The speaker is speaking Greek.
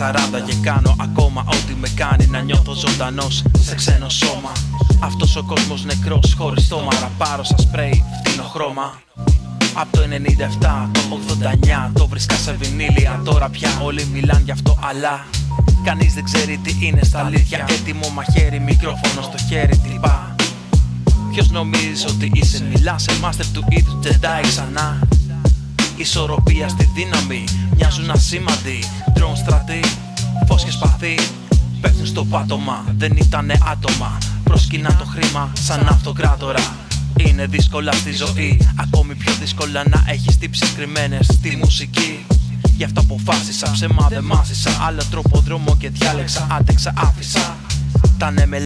40 και κάνω ακόμα ό,τι με κάνει να νιώθω ζωντανός σε ξένο σώμα. Αυτός ο κόσμος νεκρός χωρίς στόμα, ραπάρω σαν σπρέι φτηνό χρώμα. Απ' το 97, το 89 το βρίσκα σε βινίλια. Τώρα πια όλοι μιλάν γι' αυτό, αλλά κανείς δεν ξέρει τι είναι στα αλήθεια. Έτοιμο μαχαίρι, μικρόφωνο στο χέρι, τυπά. Ποιος νομίζεις ότι είσαι, μιλάς σε master του είδους Jedi ξανά. Ισορροπία στη δύναμη, μοιάζουν ασήμαντοι. Drone στρατοί, φως και σπαθί, πέφτουν στο πάτωμα, δεν ήτανε άτομα. Προσκυνά το χρήμα σαν αυτοκράτορα. Είναι δύσκολα στη ζωή, ακόμη πιο δύσκολα να έχεις τύψεις κρυμμένες στη μουσική. Γι' αυτό αποφάσισα, ψέμα δεν μάσησα, άλλο τρόπο δρόμο και διάλεξα, άντεξα, άφησα. Τα ναι